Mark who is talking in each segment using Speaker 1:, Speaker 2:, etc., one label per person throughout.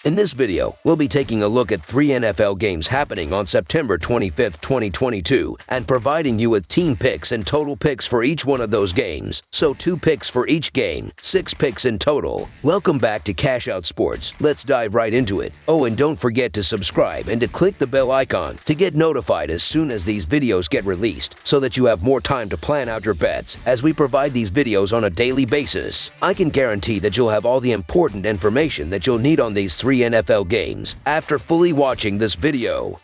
Speaker 1: In this video, we'll be taking a look at 3 NFL games happening on September 25th, 2022, and providing you with team picks and total picks for each one of those games. So 2 picks for each game, 6 picks in total. Welcome back to Cash Out Sports. Let's dive right into it. Oh, and don't forget to subscribe and to click the bell icon to get notified as soon as these videos get released, so that you have more time to plan out your bets as we provide these videos on a daily basis. I can guarantee that you'll have all the important information that you'll need on these 3 NFL games after fully watching this video.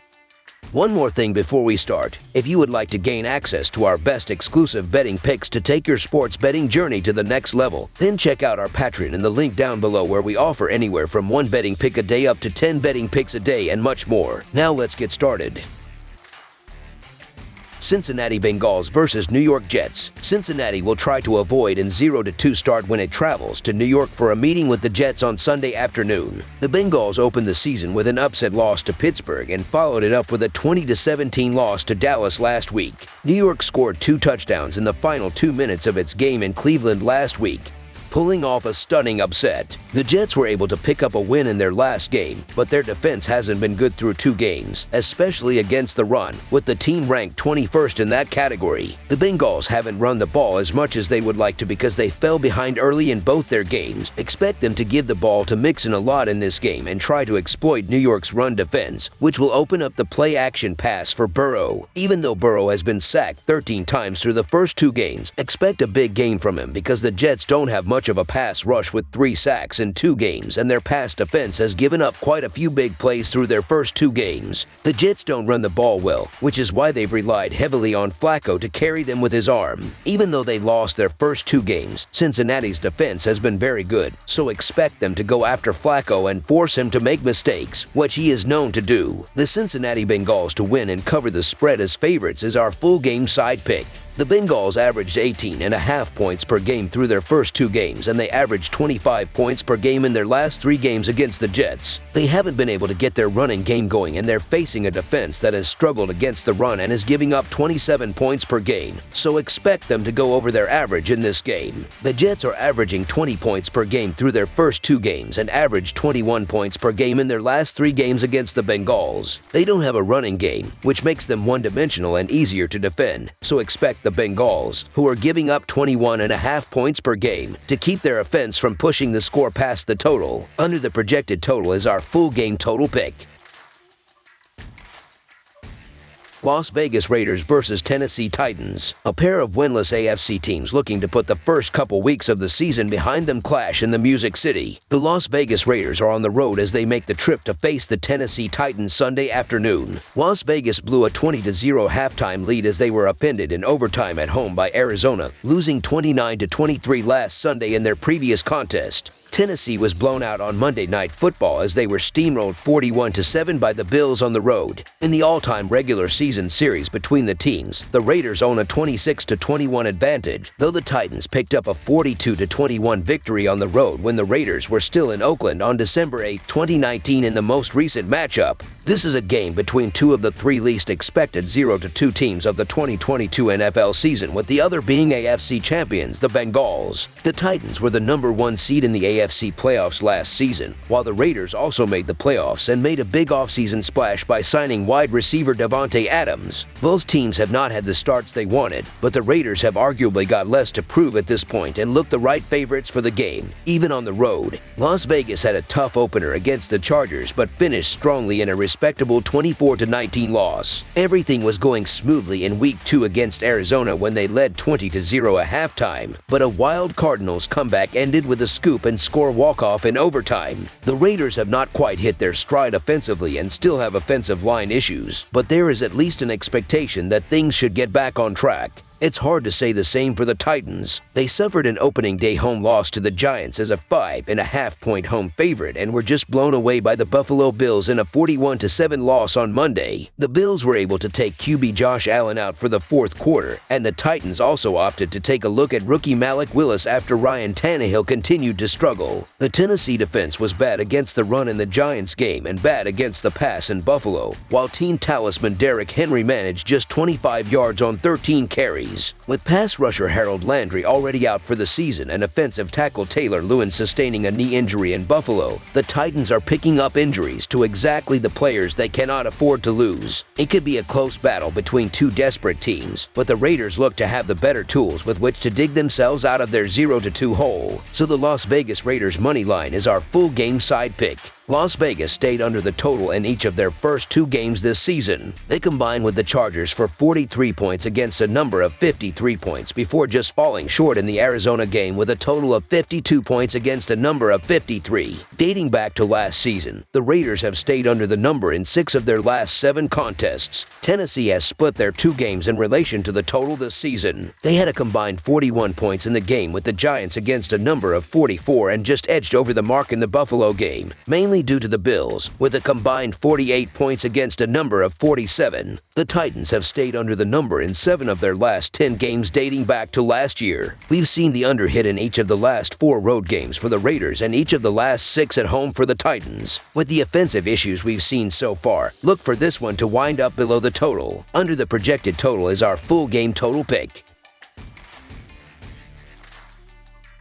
Speaker 1: One more thing before we start. If you would like to gain access to our best exclusive betting picks to take your sports betting journey to the next level, then check out our Patreon in the link down below, where we offer anywhere from 1 betting pick a day up to 10 betting picks a day and much more. Now let's get started. Cincinnati Bengals versus New York Jets. Cincinnati will try to avoid an 0-2 start when it travels to New York for a meeting with the Jets on Sunday afternoon. The Bengals opened the season with an upset loss to Pittsburgh and followed it up with a 20-17 loss to Dallas last week. New York scored 2 touchdowns in the final 2 minutes of its game in Cleveland last week, pulling off a stunning upset. The Jets were able to pick up a win in their last game, but their defense hasn't been good through 2 games, especially against the run, with the team ranked 21st in that category. The Bengals haven't run the ball as much as they would like to because they fell behind early in both their games. Expect them to give the ball to Mixon a lot in this game and try to exploit New York's run defense, which will open up the play-action pass for Burrow. Even though Burrow has been sacked 13 times through the first 2 games, expect a big game from him because the Jets don't have much of a pass rush with 3 sacks in 2 games, and their pass defense has given up quite a few big plays through their first 2 games. The Jets don't run the ball well, which is why they've relied heavily on Flacco to carry them with his arm. Even though they lost their first 2 games, Cincinnati's defense has been very good, so expect them to go after Flacco and force him to make mistakes, which he is known to do. The Cincinnati Bengals to win and cover the spread as favorites is our full game side pick. The Bengals averaged 18.5 points per game through their first 2 games, and they averaged 25 points per game in their last 3 games against the Jets. They haven't been able to get their running game going, and they're facing a defense that has struggled against the run and is giving up 27 points per game, so expect them to go over their average in this game. The Jets are averaging 20 points per game through their first 2 games and averaged 21 points per game in their last 3 games against the Bengals. They don't have a running game, which makes them one-dimensional and easier to defend, so expect the Bengals, who are giving up 21.5 points per game, to keep their offense from pushing the score past the total. Under the projected total is our full game total pick. Las Vegas Raiders versus Tennessee Titans. A pair of winless AFC teams looking to put the first couple weeks of the season behind them clash in the Music City. The Las Vegas Raiders are on the road as they make the trip to face the Tennessee Titans Sunday afternoon. Las Vegas blew a 20-0 halftime lead as they were upended in overtime at home by Arizona, losing 29-23 last Sunday in their previous contest. Tennessee was blown out on Monday Night Football as they were steamrolled 41-7 by the Bills on the road. In the all-time regular season series between the teams, the Raiders own a 26-21 advantage, though the Titans picked up a 42-21 victory on the road when the Raiders were still in Oakland on December 8, 2019 in the most recent matchup. This is a game between 2 of the 3 least expected 0-2 teams of the 2022 NFL season, with the other being AFC champions, the Bengals. The Titans were the number 1 seed in the AFC playoffs last season, while the Raiders also made the playoffs and made a big offseason splash by signing wide receiver Davante Adams. Both teams have not had the starts they wanted, but the Raiders have arguably got less to prove at this point and look the right favorites for the game, even on the road. Las Vegas had a tough opener against the Chargers, but finished strongly in a respectable 24-19 loss. Everything was going smoothly in Week 2 against Arizona when they led 20-0 at halftime, but a wild Cardinals comeback ended with a scoop and score walk-off in overtime. The Raiders have not quite hit their stride offensively and still have offensive line issues, but there is at least an expectation that things should get back on track. It's hard to say the same for the Titans. They suffered an opening day home loss to the Giants as a 5.5-point home favorite and were just blown away by the Buffalo Bills in a 41-7 loss on Monday. The Bills were able to take QB Josh Allen out for the 4th quarter, and the Titans also opted to take a look at rookie Malik Willis after Ryan Tannehill continued to struggle. The Tennessee defense was bad against the run in the Giants game and bad against the pass in Buffalo, while team talisman Derrick Henry managed just 25 yards on 13 carries. injuries. With pass rusher Harold Landry already out for the season and offensive tackle Taylor Lewin sustaining a knee injury in Buffalo, the Titans are picking up injuries to exactly the players they cannot afford to lose. It could be a close battle between two desperate teams, but the Raiders look to have the better tools with which to dig themselves out of their 0-2 hole. So the Las Vegas Raiders money line is our full game side pick. Las Vegas stayed under the total in each of their first 2 games this season. They combined with the Chargers for 43 points against a number of 53 points before just falling short in the Arizona game with a total of 52 points against a number of 53. Dating back to last season, the Raiders have stayed under the number in 6 of their last 7 contests. Tennessee has split their 2 games in relation to the total this season. They had a combined 41 points in the game with the Giants against a number of 44 and just edged over the mark in the Buffalo game, mainly due to the Bills, with a combined 48 points against a number of 47. The Titans have stayed under the number in 7 of their last 10 games dating back to last year. We've seen the under hit in each of the last 4 road games for the Raiders and each of the last 6 at home for the Titans. With the offensive issues we've seen so far, look for this one to wind up below the total. Under the projected total is our full game total pick.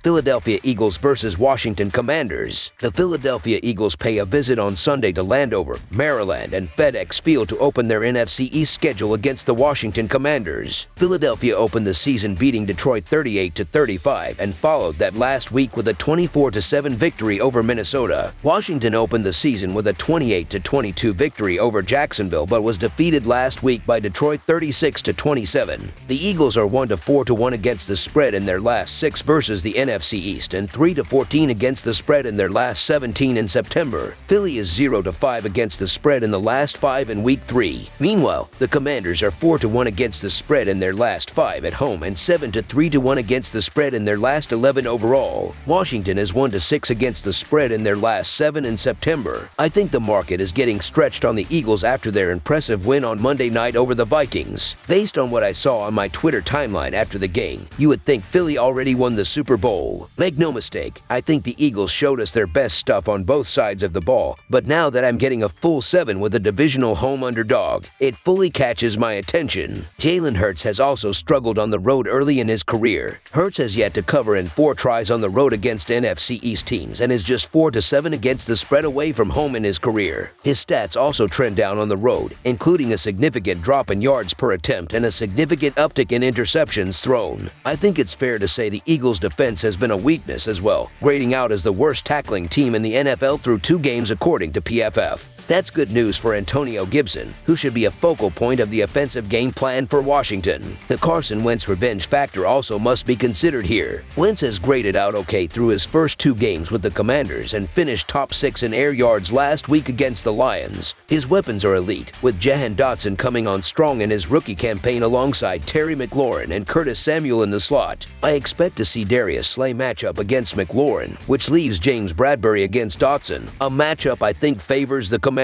Speaker 1: Philadelphia Eagles versus Washington Commanders. The Philadelphia Eagles pay a visit on Sunday to Landover, Maryland, and FedEx Field to open their NFC East schedule against the Washington Commanders. Philadelphia opened the season beating Detroit 38-35 and followed that last week with a 24-7 victory over Minnesota. Washington opened the season with a 28-22 victory over Jacksonville but was defeated last week by Detroit 36-27. The Eagles are 1-4-1 against the spread in their last 6 versus the NFC East and 3-14 against the spread in their last 17 in September. Philly is 0-5 against the spread in the last 5 in Week 3. Meanwhile, the Commanders are 4-1 against the spread in their last 5 at home and 7-3-1 against the spread in their last 11 overall. Washington is 1-6 against the spread in their last 7 in September. I think the market is getting stretched on the Eagles after their impressive win on Monday night over the Vikings. Based on what I saw on my Twitter timeline after the game, you would think Philly already won the Super Bowl. Make no mistake, I think the Eagles showed us their best stuff on both sides of the ball, but now that I'm getting a full 7 with a divisional home underdog, it fully catches my attention. Jalen Hurts has also struggled on the road early in his career. Hurts has yet to cover in 4 tries on the road against NFC East teams and is just 4-7 against the spread away from home in his career. His stats also trend down on the road, including a significant drop in yards per attempt and a significant uptick in interceptions thrown. I think it's fair to say the Eagles' defense has been a weakness as well, grading out as the worst tackling team in the NFL through 2 games according to PFF. That's good news for Antonio Gibson, who should be a focal point of the offensive game plan for Washington. The Carson Wentz revenge factor also must be considered here. Wentz has graded out okay through his first 2 games with the Commanders and finished top 6 in air yards last week against the Lions. His weapons are elite, with Jahan Dotson coming on strong in his rookie campaign alongside Terry McLaurin and Curtis Samuel in the slot. I expect to see Darius Slay matchup against McLaurin, which leaves James Bradbury against Dotson, a matchup I think favors the Commanders.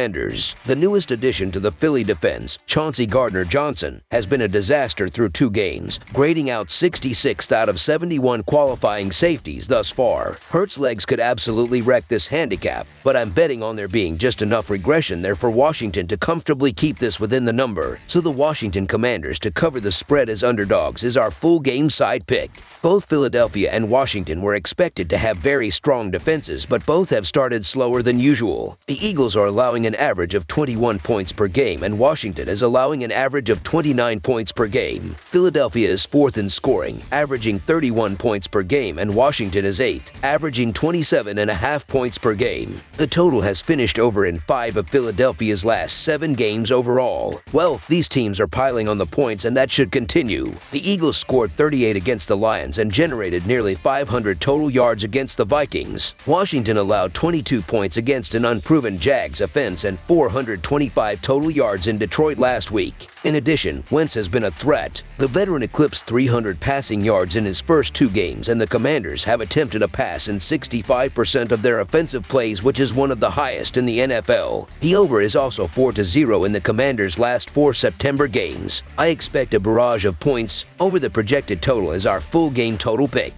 Speaker 1: The newest addition to the Philly defense, Chauncey Gardner-Johnson, has been a disaster through 2 games, grading out 66th out of 71 qualifying safeties thus far. Hurts' legs could absolutely wreck this handicap, but I'm betting on there being just enough regression there for Washington to comfortably keep this within the number. So the Washington Commanders to cover the spread as underdogs is our full game side pick. Both Philadelphia and Washington were expected to have very strong defenses, but both have started slower than usual. The Eagles are allowing an average of 21 points per game, and Washington is allowing an average of 29 points per game. Philadelphia is 4th in scoring, averaging 31 points per game, and Washington is 8th, averaging 27.5 points per game. The total has finished over in 5 of Philadelphia's last 7 games overall. Well, these teams are piling on the points, and that should continue. The Eagles scored 38 against the Lions and generated nearly 500 total yards against the Vikings. Washington allowed 22 points against an unproven Jags offense and 425 total yards in Detroit last week. In addition, Wentz has been a threat. The veteran eclipsed 300 passing yards in his first 2 games, and the Commanders have attempted a pass in 65% of their offensive plays, which is one of the highest in the NFL. The over is also 4-0 in the Commanders' last 4 September games. I expect a barrage of points. Over the projected total is our full game total pick.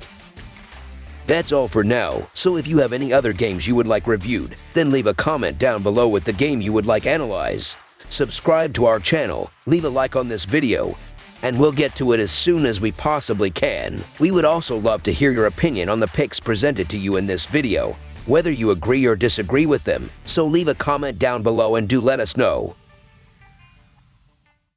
Speaker 1: That's all for now, so if you have any other games you would like reviewed, then leave a comment down below with the game you would like analyzed. Subscribe to our channel, leave a like on this video, and we'll get to it as soon as we possibly can. We would also love to hear your opinion on the picks presented to you in this video, whether you agree or disagree with them, so leave a comment down below and do let us know.